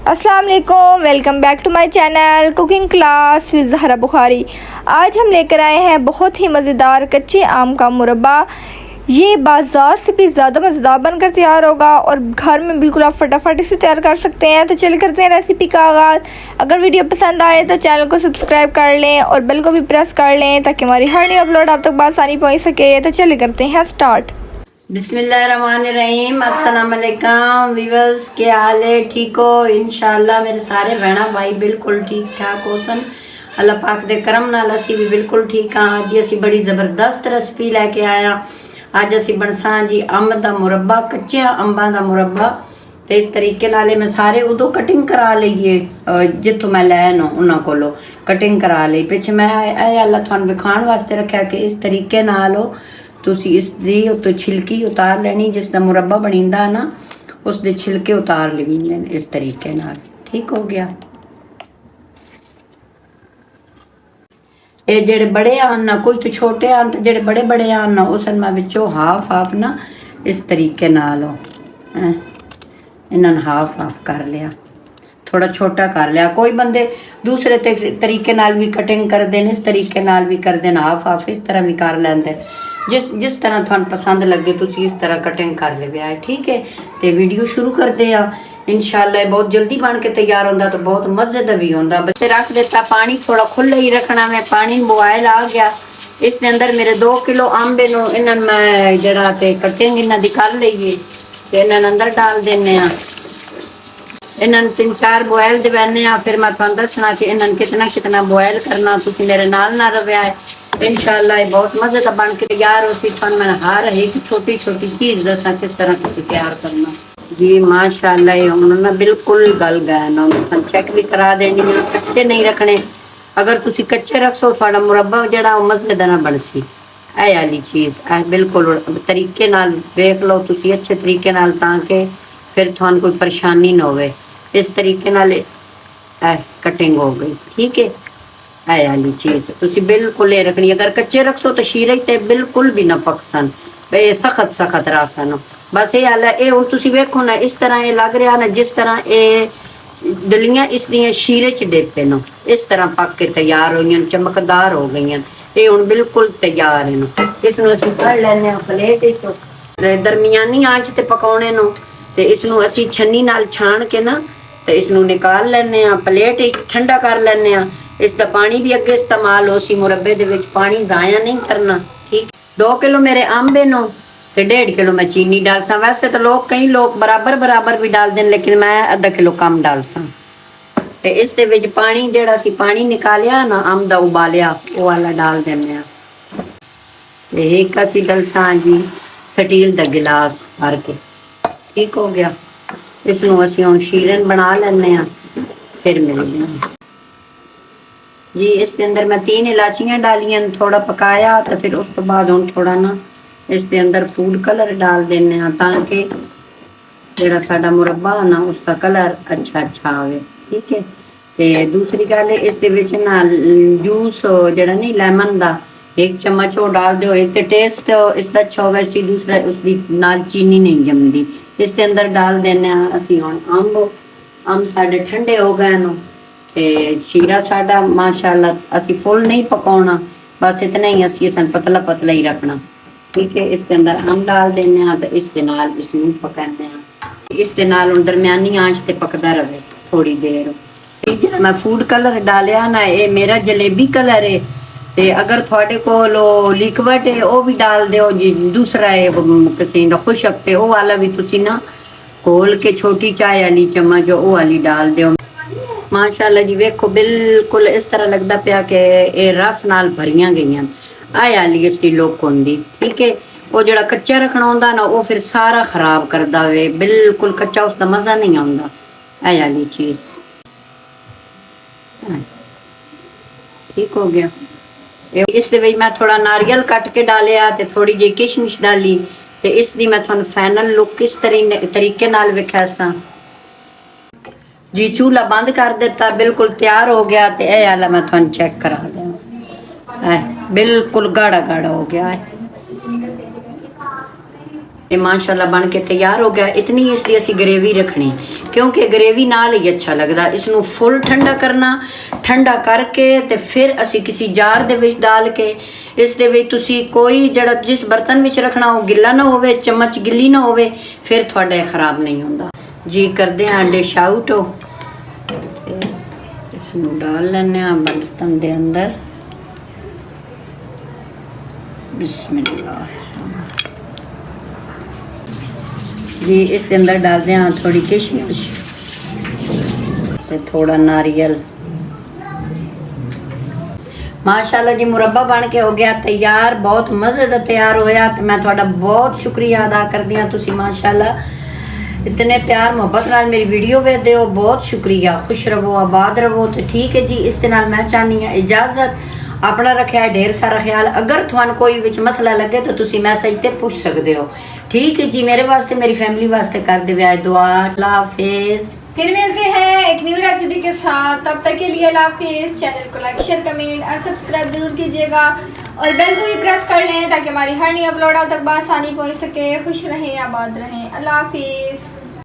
अस्सलाम वालेकुम, welcome back to my channel cooking class with Zahra Bukhari. आज हम लेकर आए हैं बहुत ही मज़ेदार कच्चे आम का मुरब्बा। ये बाज़ार से भी ज़्यादा मज़ेदार बनकर तैयार होगा और घर में बिल्कुल आप फटाफट इसे तैयार कर सकते हैं। तो चलिए करते हैं रेसिपी का आगाज़। अगर वीडियो पसंद आए तो चैनल को सब्सक्राइब कर लें और बेल को भी प्रेस कर लें ताकि हमारी हर न्यू अपलोड आप तक बआसानी पहुँच सके। तो चलिए करते हैं स्टार्ट। बिस्मिल्लाहिर्रहमानिर्रहीम। अस्सलाम वालेकुम व्यूअर्स, के हाल है? ठीक हो? इंशाअल्लाह मेरे सारे भैणा भाई बिल्कुल ठीक ठाक हो सन। अल्लाह पाक दे करम नाल असी भी बिल्कुल ठीक हाँ। अज असी बड़ी ज़बरदस्त रेसिपी लैके आया। अज असी बनसा जी अंब का मुरब्बा, कच्चे अंबां का मुरब्बा। तो इस तरीके नाल मैं सारे उदों कटिंग करा लीए जितों मैं लैन उन्होंने कोलों कटिंग करा ली। पिछे मैं अल्लाह तुहानूं विखाण वास्ते रखा कि इस तरीके नाल तुसी इसदी उत्तों छिलकी उतार लेनी। जिसका मुरब्बा बनींदा ना उसके छिलके उतार लेने इस तरीके नाल। ठीक हो गया। ये जेड़े बड़े आन ना, कोई तो छोटे आन तो जेड़े बड़े बड़े आन ना उस मैं विचों हाफ हाफ ना इस तरीके नाल इन्होंने हाफ हाफ कर लिया, थोड़ा छोटा कर लिया। कोई बंदे दूसरे तरीके नाल भी कटिंग कर देन, इस तरीके नाल भी कर देन, हाफ हाफ इस तरह भी कर लेंदे। जिस जिस तरह थानू पसंद लगे तुसी इस तरह कटिंग कर ले है। ठीक है, तो वीडियो शुरू करते हैं। इंशाल्लाह बहुत जल्दी बन के तैयार होंदा तो बहुत मजे का भी होंदा। बच्चे रख देता, पानी थोड़ा खुला ही रखना। मैं पानी बॉयल आ गया। इसके अंदर मेरे 2 किलो अंबे नो इन्हन मैं जरा ते कटिंग इन्हां दी कर लईए ते इन्हां अंदर डाल देने। इन्हां 3-4 बॉयल दवाने। फिर मैं तुहानू दसना कि इन्हां कितना कितना बॉयल करना। तुसी मेरे नाल ना रव्या है। इंशाल्लाह बहुत मजे का बन के तैयार हो सी। मैं हर एक छोटी छोटी चीज दसा किस तरह तैयार करना। जी माशाल्लाह हम ना बिल्कुल गल गए ना। चेक भी करा देनी, कच्चे नहीं रखने। अगर तुसी कच्चे रख सो थोड़ा मुरब्बा जड़ा मजे का ना बन सी। ऐ वाली चीज बिल्कुल तरीके नाल देख लो तुसी अच्छे तरीके नाल, ताकि फिर थानू कोई परेशानी ना होवे। इस तरीके नाल कटिंग हो गई। ठीक है, है वाली चीज तुसी बिल्कुल ये रखनी। अगर कच्चे रखसो तो शीरे ते बिल्कुल भी ना पकसन, सख्त सख्त रासन। बस ये हाल है। ये हुण तुसी वेखो ना, इस तरह ये लग रहा ना जिस तरह ये डलियां इस दियां शीरे च देते न, इस तरह पक के तैयार हो, चमकदार हो गई। ये हुण बिल्कुल तैयार है। इसनूं असीं कढ लैने आ प्लेट विचों। दरमियानी आंच ते पकाउणे नो ते इसनूं असीं छन्नी नाल छाण के ना ते इसनूं निकाल लैने आ, प्लेट विच ठंडा कर लैने आ। इसका पानी भी अगे इस्तेमाल हो सी। मुरब्बे दे विच पानी जाया नहीं करना। ठीक, 2 किलो मेरे अंबे नो ते 1.5 किलो मैं चीनी डाल सा। वैसे तो लोग कई लोग बराबर बराबर भी डाल दें, लेकिन मैं आधा किलो कम डाल सा। ते इस दे विच पानी जेड़ा सी पानी निकालिया ना अंब दा उबालिया वो वाला डाल देने। ते एक असी डलसा जी स्टील दा गिलास भर के। ठीक हो गया। इसनूं असीं हुण शीरन बना लैने आ, फिर मिलदे हां जी। इसके अंदर मैं 3 इलाचियां डालियां, थोड़ा पकाया तो फिर उस तो बाद हम थोड़ा ना इसके अंदर फूड कलर डाल देने ताकि जेड़ा साडा मुरब्बा ना उसका कलर अच्छा अच्छा आवे। ठीक है, ते दूसरी गल इसके विच ना जूस जेड़ा नहीं लेमन दा 1 चम्मच वो डाल दो। एक तो टेस्ट इसका अच्छा होवे सी, दूसरा उसकी नाल चीनी नहीं जमदी। इसके अंदर डाल देने असीं हुण अंब साडे ठंडे हो गए न। ते शीरा साडा माशाअल्लाह असी फुल नहीं पकाउणा, बस इतना ही असी इसन पतला पतला ही रखना। ठीक है, इसके अंदर अंब डाल देने ते इसके नाल इसनूं पकाने। इसके नाल हुण दरमियानी आंच ते पकदा रहे थोड़ी देर। जेड़ा मैं फूड कलर डालिया ना ये मेरा जलेबी कलर है। ते अगर थोड़े कोल लिक्विड है वो भी डाल दो जी। दूसरा है किसी दा खुशक ते वो वाला भी तुसी ना खोल के छोटी चाय वाली चम्मच वो वाली डाल दो। माशाअल्लाह जी वेखो बिल्कुल इस तरह लगता पाया कि ये रस नाल भरियां गई। आए वाली इसकी लुक होंदी। ठीक है, वो जड़ा कच्चा रखना होंदा ना वो फिर सारा खराब करदा वे। बिल्कुल कच्चा उसका मजा नहीं आंदा। आए वाली चीज ठीक हो गया। इस दे विच मैं थोड़ा नारियल कट के डालिया ते थोड़ी जी किशमिश डाली ते इसकी मैं तुहानू फाइनल लुक किस तरीके नाल विखासा जी। चूल्हा बंद कर दिता, बिल्कुल तैयार हो गया। ते ए वाला मैं तुहानू चेक करा दिया, बिल्कुल गाढ़ा गाढ़ा हो गया है। ਇਹ ਮਾਸ਼ਾਅੱਲਾ ਬਣ ਕੇ ਤਿਆਰ ਹੋ ਗਿਆ। ਇਤਨੀ ਇਸ ਦੀ ਅਸੀਂ ਗਰੇਵੀ ਰੱਖਣੀ, ਕਿਉਂਕਿ ਗਰੇਵੀ ਨਾਲ ਹੀ ਅੱਛਾ ਲੱਗਦਾ। ਇਸ ਨੂੰ ਫੁੱਲ ਠੰਡਾ ਕਰਨਾ, ਠੰਡਾ ਕਰਕੇ ਤੇ ਫਿਰ ਅਸੀਂ ਕਿਸੇ ਜਾਰ ਦੇ ਵਿੱਚ ਡਾਲ ਕੇ ਇਸ ਦੇ ਵਿੱਚ ਤੁਸੀਂ ਕੋਈ ਜਿਹੜਾ ਜਿਸ ਬਰਤਨ ਵਿੱਚ ਰੱਖਣਾ ਉਹ ਗਿੱਲਾ ਨਾ ਹੋਵੇ, ਚਮਚ ਗਿੱਲੀ ਨਾ ਹੋਵੇ, ਫਿਰ ਤੁਹਾਡਾ ਇਹ ਖਰਾਬ ਨਹੀਂ ਹੁੰਦਾ ਜੀ। ਕਰਦੇ ਹਾਂ ਡਿਸ਼ ਆਊਟ, ਇਸ ਨੂੰ ਡਾਲ ਲੈਂਦੇ ਹਾਂ ਬਰਤਨ ਦੇ ਅੰਦਰ। बिस्मिल्लाह जी। इस अंदर डालते हैं थोड़ी किशमिश ते थोड़ा नारियल। माशाल्लाह जी मुरब्बा बन के हो गया तैयार, बहुत मज़े दा तैयार होया। ते मैं थोड़ा बहुत शुक्रिया अदा करदी हां, तुसी माशाल्लाह इतने प्यार मुहब्बत नाल मेरी वीडियो वेखदे हो, बहुत शुक्रिया। खुश रहो, आबाद रहो। तो ठीक है जी, इस दे नाल मैं चाहनी हां इजाजत। अपना रखा है ढेर सारा ख्याल। अगर थानू कोई विच मसला लगे तो तुसी मैसेज ते पूछ सकते हो। ठीक है जी, मेरे वास्ते मेरी फैमिली वास्ते कर दे दुआ। अल्लाह हाफिज। फिर मिलते हैं एक न्यू रेसिपी के साथ, तब तक के लिए अल्लाह हाफिज। चैनल को लाइक शेयर कमेंट और सब्सक्राइब जरूर कीजिएगा और बेल को भी प्रेस कर लें ताकि हमारी हर नई अपलोड आप तक बआसानी पहुंच सके। खुश रहें, आबाद रहें। अल्लाह हाफिज।